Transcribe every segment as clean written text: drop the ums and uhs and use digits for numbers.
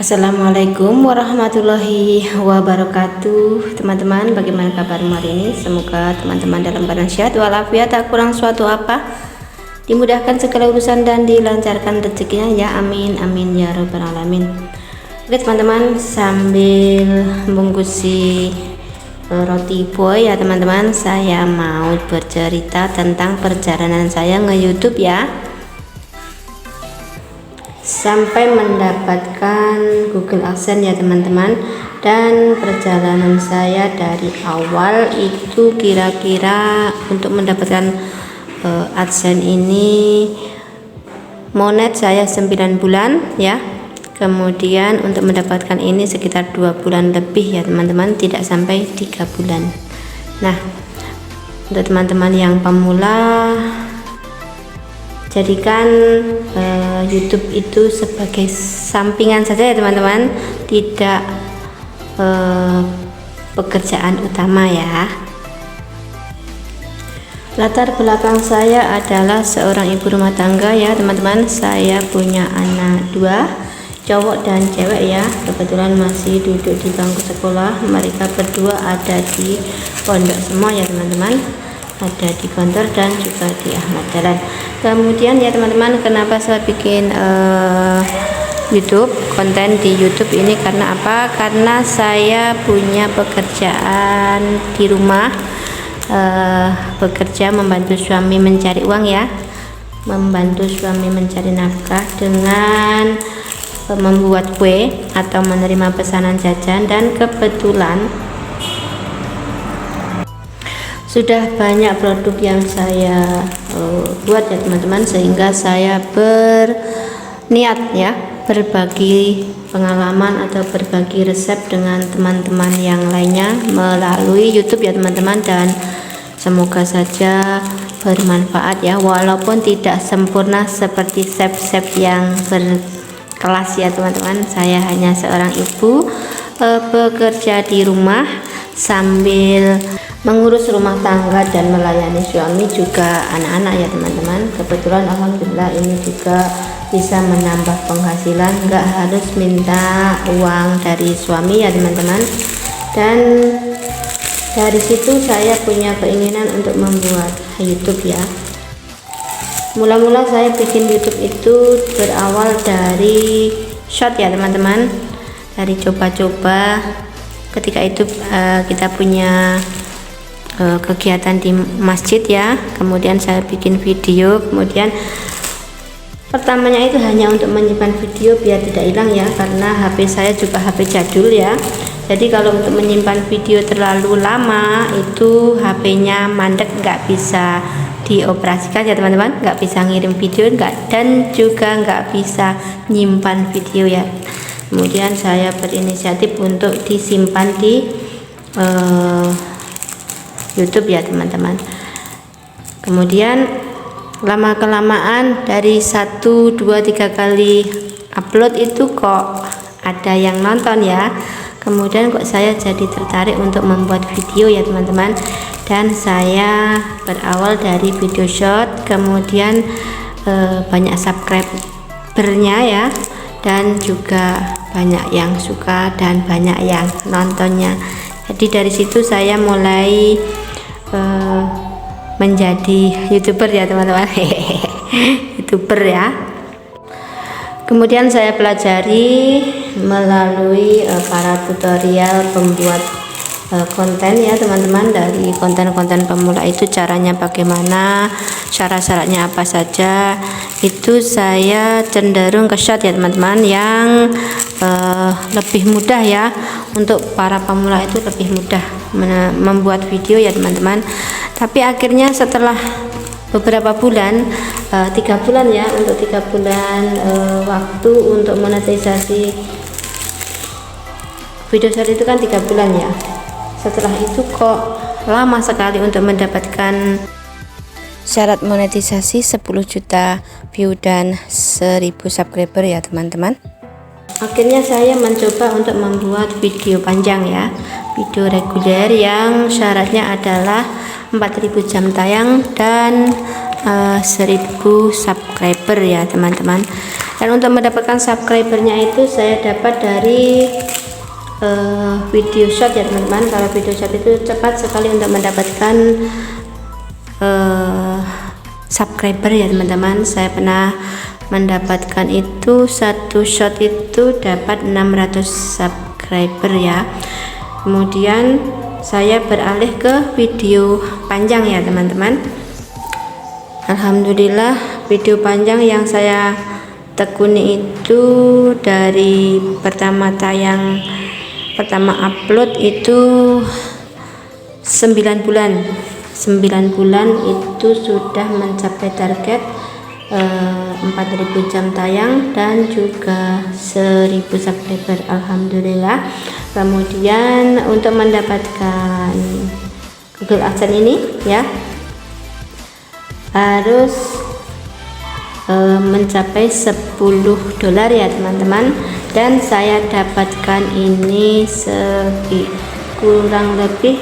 Assalamualaikum warahmatullahi wabarakatuh. Teman-teman, bagaimana kabarmu hari ini? Semoga teman-teman dalam keadaan sehat walafiat, tak kurang suatu apa, dimudahkan segala urusan dan dilancarkan rezekinya ya, amin amin ya robbal alamin. Oke teman-teman, sambil bungkusi roti boy ya teman-teman, saya mau bercerita tentang perjalanan saya nge-YouTube ya, sampai mendapatkan Google AdSense ya teman-teman. Dan perjalanan saya dari awal itu kira-kira untuk mendapatkan AdSense ini monet saya 9 bulan ya, kemudian untuk mendapatkan ini sekitar 2 bulan lebih ya teman-teman, tidak sampai 3 bulan. Nah, untuk teman-teman yang pemula, jadikan YouTube itu sebagai sampingan saja ya teman-teman, tidak pekerjaan utama ya. Latar belakang saya adalah seorang ibu rumah tangga ya teman-teman. Saya punya anak 2, cowok dan cewek ya. Kebetulan masih duduk di bangku sekolah. Mereka berdua ada di pondok semua ya teman-teman, ada di Gontor dan juga di Ahmad Dahlan. Kemudian ya teman-teman, kenapa saya bikin YouTube, konten di YouTube ini karena apa? Karena saya punya pekerjaan di rumah, bekerja membantu suami mencari uang ya, membantu suami mencari nafkah dengan membuat kue atau menerima pesanan jajan. Dan kebetulan sudah banyak produk yang saya buat ya teman-teman, sehingga saya berniat ya berbagi pengalaman atau berbagi resep dengan teman-teman yang lainnya melalui YouTube ya teman-teman, dan semoga saja bermanfaat ya, walaupun tidak sempurna seperti chef-chef yang berkelas ya teman-teman. Saya hanya seorang ibu bekerja di rumah sambil mengurus rumah tangga dan melayani suami juga anak-anak ya teman-teman. Kebetulan alhamdulillah ini juga bisa menambah penghasilan, nggak harus minta uang dari suami ya teman-teman. Dan dari situ saya punya keinginan untuk membuat YouTube ya. Mula-mula saya bikin YouTube itu berawal dari short ya teman-teman, dari coba-coba. Ketika itu kita punya kegiatan di masjid ya, kemudian saya bikin video. Kemudian pertamanya itu hanya untuk menyimpan video biar tidak hilang ya, karena HP saya juga HP jadul ya. Jadi kalau untuk menyimpan video terlalu lama itu HP-nya mandek, nggak bisa dioperasikan ya teman-teman, nggak bisa ngirim video dan juga nggak bisa nyimpan video ya. Kemudian saya berinisiatif untuk disimpan di YouTube ya teman-teman. Kemudian lama kelamaan dari 1, 2, 3 kali upload itu kok ada yang nonton ya. Kemudian kok saya jadi tertarik untuk membuat video ya teman-teman, dan saya berawal dari video short, kemudian banyak subscribernya ya, dan juga banyak yang suka dan banyak yang nontonnya. Jadi dari situ saya mulai menjadi YouTuber ya teman-teman. YouTuber ya. Kemudian saya pelajari melalui para tutorial pembuat konten ya teman-teman. Dari konten-konten pemula itu caranya bagaimana, syarat-syaratnya apa saja, itu saya cenderung ke short ya teman-teman, yang lebih mudah ya. Untuk para pemula itu lebih mudah membuat video ya teman-teman. Tapi akhirnya setelah beberapa bulan, 3 bulan ya, untuk 3 bulan waktu untuk monetisasi video short itu kan 3 bulan ya. Setelah itu kok lama sekali untuk mendapatkan syarat monetisasi 10 juta view dan 1000 subscriber ya teman-teman. Akhirnya saya mencoba untuk membuat video panjang ya, video reguler yang syaratnya adalah 4000 jam tayang dan 1000 subscriber ya teman-teman. Dan untuk mendapatkan subscribernya itu saya dapat dari video shot ya teman-teman. Kalau video shot itu cepat sekali untuk mendapatkan subscriber ya teman-teman. Saya pernah mendapatkan itu satu shot itu dapat 600 subscriber ya. Kemudian saya beralih ke video panjang ya teman-teman. Alhamdulillah video panjang yang saya tekuni itu dari pertama upload itu 9 bulan itu sudah mencapai target 4.000 jam tayang dan juga 1.000 subscriber. Alhamdulillah. Kemudian untuk mendapatkan Google AdSense ini ya harus mencapai $10 ya teman-teman, dan saya dapatkan ini kurang lebih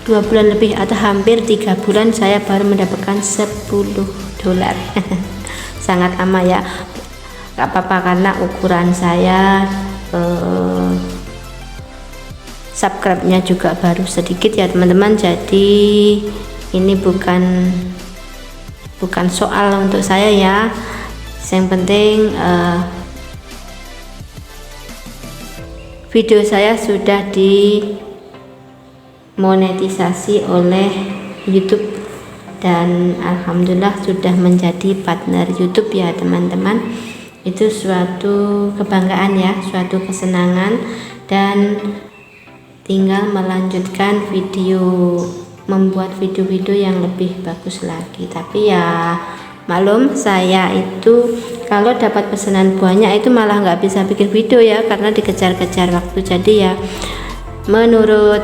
2 bulan lebih atau hampir 3 bulan saya baru mendapatkan $10. Sangat aman ya, gak apa-apa karena ukuran saya subscribe-nya juga baru sedikit ya teman-teman. Jadi ini bukan soal untuk saya ya. Yang penting video saya sudah dimonetisasi oleh YouTube dan alhamdulillah sudah menjadi partner YouTube ya teman-teman. Itu suatu kebanggaan ya, suatu kesenangan, dan tinggal melanjutkan membuat video-video yang lebih bagus lagi. Tapi ya maklum, saya itu kalau dapat pesanan banyak itu malah nggak bisa bikin video ya, karena dikejar-kejar waktu. Jadi ya menurut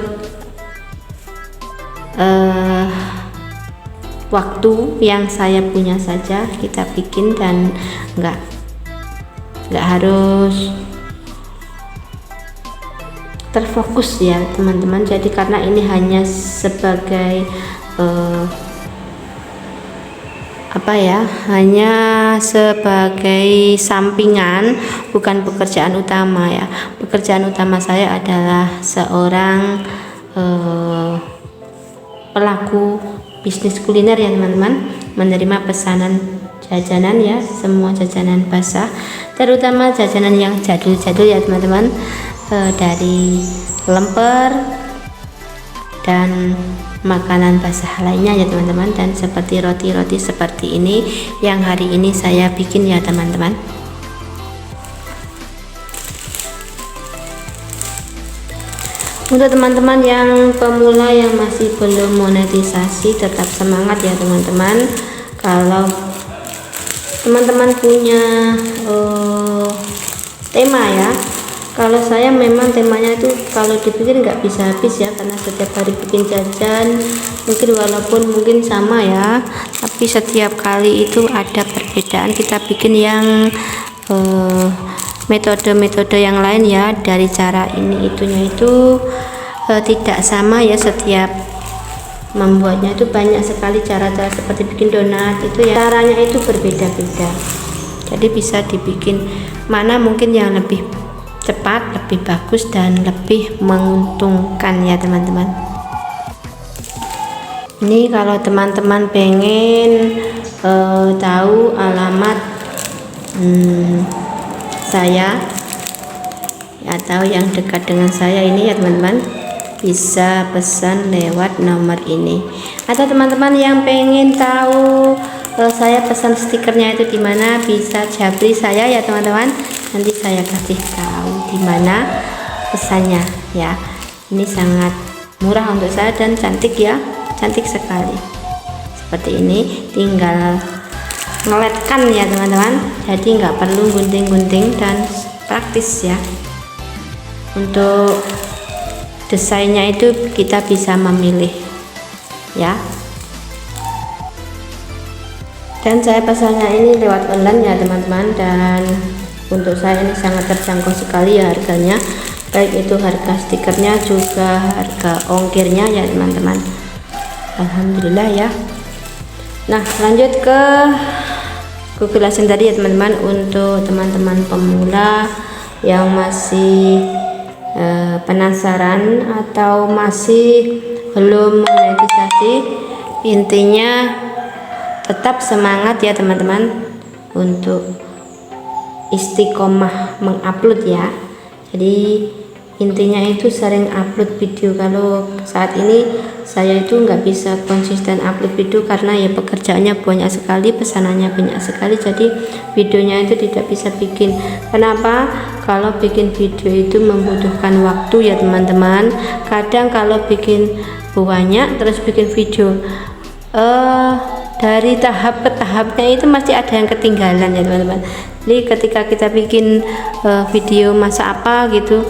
waktu yang saya punya saja kita bikin, dan nggak harus terfokus ya teman-teman. Jadi karena ini hanya sebagai hanya sebagai sampingan, bukan pekerjaan utama ya. Pekerjaan utama saya adalah seorang pelaku bisnis kuliner ya teman-teman, menerima pesanan jajanan ya, semua jajanan basah, terutama jajanan yang jadul-jadul ya teman-teman, dari lemper dan makanan basah lainnya ya teman-teman, dan seperti roti-roti seperti ini yang hari ini saya bikin ya teman-teman. Untuk teman-teman yang pemula yang masih belum monetisasi, tetap semangat ya teman-teman. Kalau teman-teman punya tema ya, kalau saya memang temanya itu kalau dibikin nggak bisa habis ya, karena setiap hari bikin jajan, mungkin sama ya, tapi setiap kali itu ada perbedaan. Kita bikin yang metode-metode yang lain ya, dari cara ini itunya itu tidak sama ya, setiap membuatnya itu banyak sekali cara-cara. Seperti bikin donat itu ya, caranya itu berbeda-beda, jadi bisa dibikin mana mungkin yang lebih cepat, lebih bagus, dan lebih menguntungkan ya teman-teman. Ini kalau teman-teman pengen tahu alamat saya atau yang dekat dengan saya ini ya teman-teman, bisa pesan lewat nomor ini. Atau teman-teman yang pengen tahu saya pesan stikernya itu di mana, bisa japri saya ya teman-teman, nanti saya kasih tahu di mana pesannya ya. Ini sangat murah untuk saya dan cantik ya, cantik sekali. Seperti ini, tinggal ngeletkan ya teman-teman, jadi nggak perlu gunting-gunting dan praktis ya. Untuk desainnya itu kita bisa memilih ya. Dan saya pesannya ini lewat online ya teman-teman, dan untuk saya ini sangat terjangkau sekali ya harganya, baik itu harga stikernya juga harga ongkirnya ya teman-teman. Alhamdulillah ya. Nah, lanjut ke Google AdSense tadi ya teman-teman, untuk teman-teman pemula yang masih penasaran atau masih belum monetisasi, intinya tetap semangat ya teman-teman untuk istiqomah mengupload ya. Jadi intinya itu sering upload video. Kalau saat ini saya itu nggak bisa konsisten upload video karena ya pekerjaannya banyak sekali, pesanannya banyak sekali, jadi videonya itu tidak bisa bikin. Kenapa? Kalau bikin video itu membutuhkan waktu ya teman-teman. Kadang kalau bikin banyak terus bikin video dari tahap ke tahapnya itu masih ada yang ketinggalan ya teman-teman. Jadi ketika kita bikin video masak apa gitu,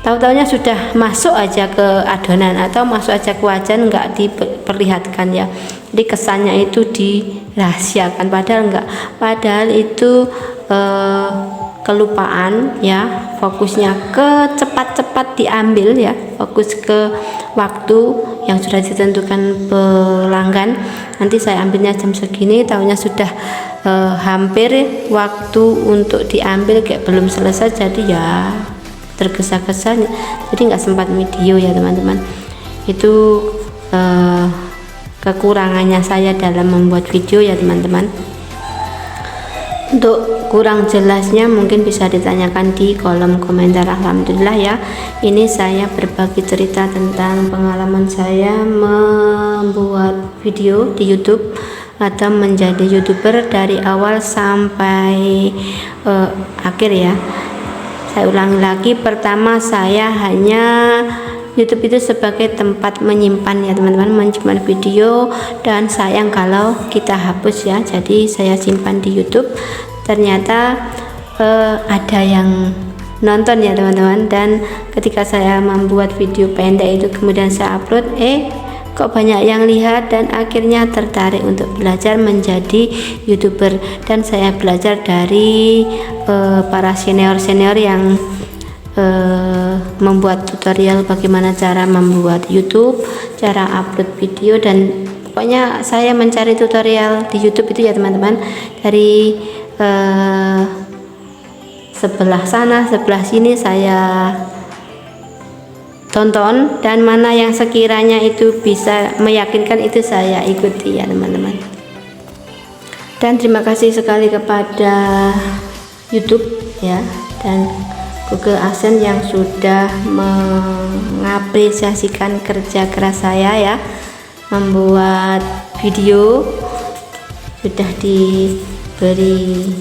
tahu-taunya sudah masuk aja ke adonan atau masuk aja ke wajan, nggak diperlihatkan ya. Jadi kesannya itu dirahasiakan, padahal enggak, padahal itu kelupaan ya. Fokusnya ke cepat-cepat diambil ya, fokus ke waktu yang sudah ditentukan pelanggan. Nanti saya ambilnya jam segini, tahunya sudah hampir waktu untuk diambil kayak belum selesai, jadi ya tergesa-gesa, jadi nggak sempat video ya teman-teman. Itu kekurangannya saya dalam membuat video ya teman-teman. Untuk kurang jelasnya mungkin bisa ditanyakan di kolom komentar. Alhamdulillah ya, ini saya berbagi cerita tentang pengalaman saya membuat video di YouTube atau menjadi YouTuber dari awal sampai akhir ya. Saya ulangi lagi, pertama saya hanya YouTube itu sebagai tempat menyimpan ya teman-teman, menyimpan video, dan sayang kalau kita hapus ya, jadi saya simpan di YouTube. Ternyata ada yang nonton ya teman-teman, dan ketika saya membuat video pendek itu kemudian saya upload, kok banyak yang lihat, dan akhirnya tertarik untuk belajar menjadi YouTuber. Dan saya belajar dari para senior-senior yang membuat tutorial bagaimana cara membuat YouTube, cara upload video, dan pokoknya saya mencari tutorial di YouTube itu ya teman-teman, dari sebelah sana sebelah sini saya tonton, dan mana yang sekiranya itu bisa meyakinkan itu saya ikuti ya teman-teman. Dan terima kasih sekali kepada YouTube ya dan Google AdSense yang sudah mengapresiasikan kerja keras saya ya, membuat video, sudah diberi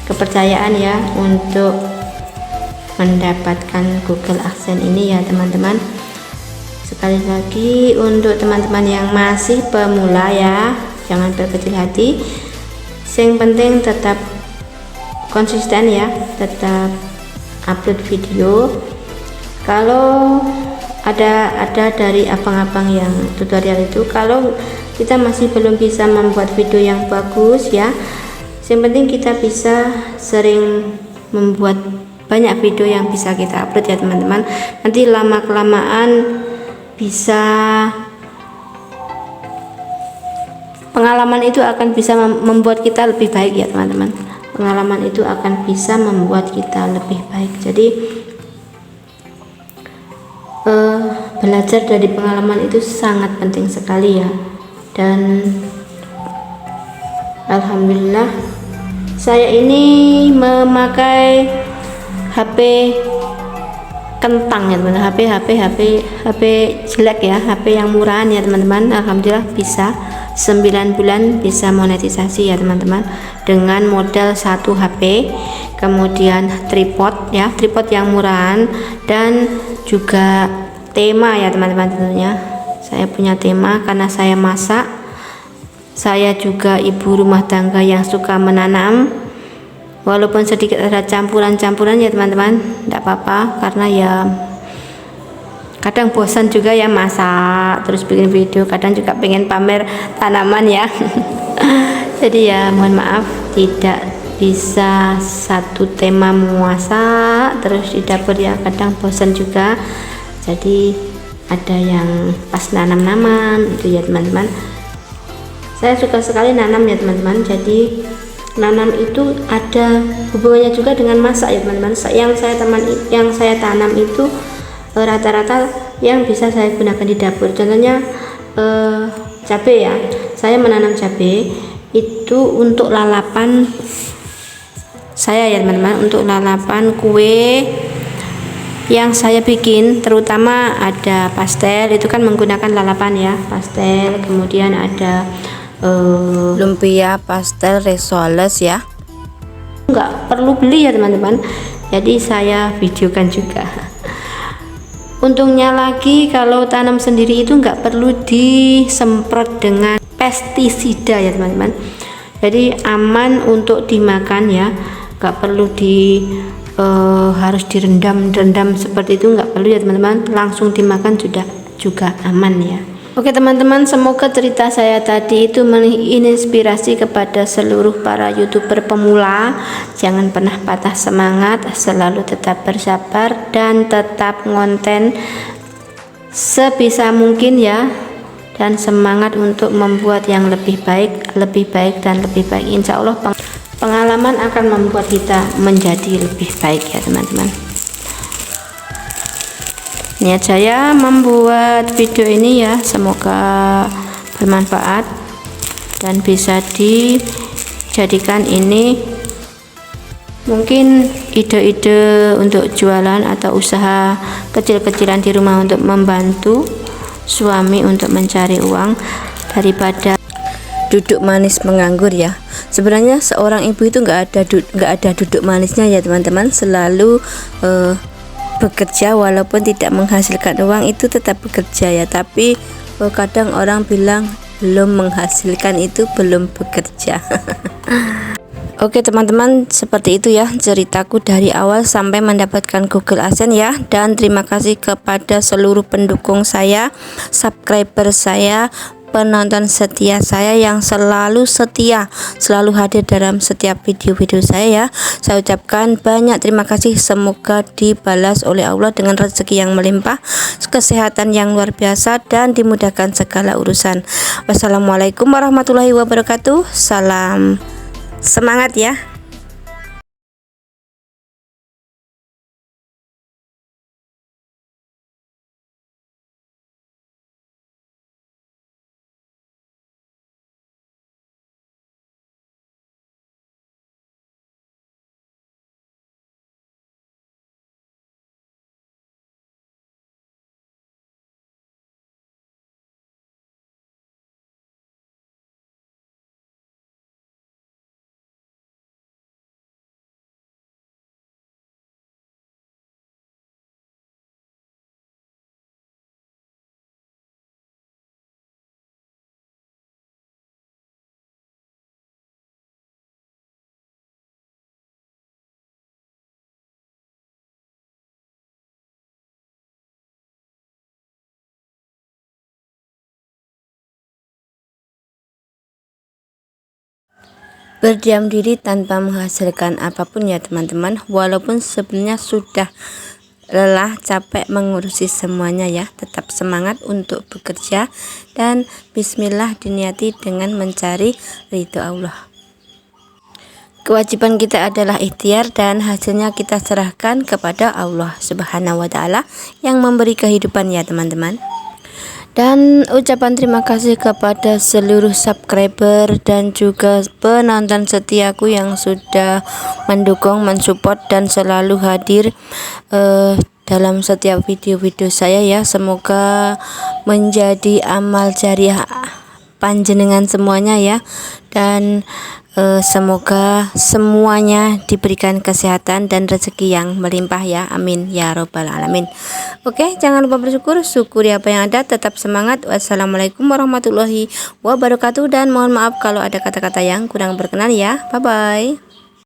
kepercayaan ya untuk mendapatkan Google AdSense ini ya teman-teman. Sekali lagi untuk teman-teman yang masih pemula ya, jangan berkecil hati, yang penting tetap konsisten ya, tetap upload video. Kalau ada dari abang-abang yang tutorial itu, kalau kita masih belum bisa membuat video yang bagus ya, yang penting kita bisa sering membuat banyak video yang bisa kita upload ya teman-teman. Nanti lama kelamaan bisa, pengalaman itu akan bisa membuat kita lebih baik ya teman-teman. Pengalaman itu akan bisa membuat kita lebih baik. Jadi belajar dari pengalaman itu sangat penting sekali ya. Dan alhamdulillah saya ini memakai HP kentang ya teman-teman, HP jelek ya, HP yang murahan ya teman-teman. Alhamdulillah bisa 9 bulan bisa monetisasi ya teman-teman, dengan modal 1 HP, kemudian tripod ya, tripod yang murahan, dan juga tema ya teman-teman. Tentunya saya punya tema karena saya masak, saya juga ibu rumah tangga yang suka menanam. Walaupun sedikit ada campuran-campuran ya teman-teman, tidak apa-apa, karena ya kadang bosan juga ya masak terus bikin video, kadang juga pengen pamer tanaman ya. Jadi ya mohon maaf tidak bisa satu tema masak terus di dapur ya, kadang bosan juga. Jadi ada yang pas nanam-naman itu ya teman-teman. Saya suka sekali nanam ya teman-teman. Jadi nanam itu ada hubungannya juga dengan masak ya teman-teman. Yang saya tanam itu rata-rata yang bisa saya gunakan di dapur. Contohnya cabai ya. Saya menanam cabai itu untuk lalapan saya ya teman-teman, untuk lalapan kue yang saya bikin, terutama ada pastel, itu kan menggunakan lalapan ya, pastel, kemudian ada lumpia, pastel, risoles ya. Nggak perlu beli ya teman-teman, jadi saya videokan juga. Untungnya lagi kalau tanam sendiri itu nggak perlu disemprot dengan pestisida ya teman-teman, jadi aman untuk dimakan ya, nggak perlu harus direndam seperti itu, nggak perlu ya teman-teman, langsung dimakan sudah juga aman ya. Oke teman-teman, semoga cerita saya tadi itu menginspirasi kepada seluruh para YouTuber pemula. Jangan pernah patah semangat, selalu tetap bersabar dan tetap ngonten sebisa mungkin ya, dan semangat untuk membuat yang lebih baik dan lebih baik. Insya Allah pengalaman akan membuat kita menjadi lebih baik ya teman-teman. Niat saya membuat video ini ya, semoga bermanfaat dan bisa dijadikan ini mungkin ide-ide untuk jualan atau usaha kecil-kecilan di rumah untuk membantu suami untuk mencari uang daripada duduk manis menganggur ya. Sebenarnya seorang ibu itu nggak ada duduk manisnya ya teman-teman, selalu bekerja walaupun tidak menghasilkan uang, itu tetap bekerja ya. Tapi kadang orang bilang belum menghasilkan itu belum bekerja. Oke teman-teman, seperti itu ya ceritaku dari awal sampai mendapatkan Google AdSense ya. Dan terima kasih kepada seluruh pendukung saya, subscriber saya, penonton setia saya yang selalu setia, selalu hadir dalam setiap video-video saya ya. Saya ucapkan banyak terima kasih, semoga dibalas oleh Allah dengan rezeki yang melimpah, kesehatan yang luar biasa, dan dimudahkan segala urusan. Wassalamualaikum warahmatullahi wabarakatuh. Salam semangat ya. Berdiam diri tanpa menghasilkan apapun ya teman-teman, walaupun sebenarnya sudah lelah, capek mengurusi semuanya ya, tetap semangat untuk bekerja dan bismillah diniati dengan mencari ridho Allah. Kewajiban kita adalah ikhtiar dan hasilnya kita serahkan kepada Allah Subhanahu wa Ta'ala yang memberi kehidupan ya teman-teman. Dan ucapan terima kasih kepada seluruh subscriber dan juga penonton setiaku yang sudah mendukung, mensupport, dan selalu hadir dalam setiap video-video saya ya. Semoga menjadi amal jariah panjenengan semuanya ya, dan semoga semuanya diberikan kesehatan dan rezeki yang melimpah ya, amin ya robbal alamin. Oke, jangan lupa bersyukur, syukuri apa yang ada, tetap semangat. Wassalamualaikum warahmatullahi wabarakatuh, dan mohon maaf kalau ada kata-kata yang kurang berkenan ya. Bye bye.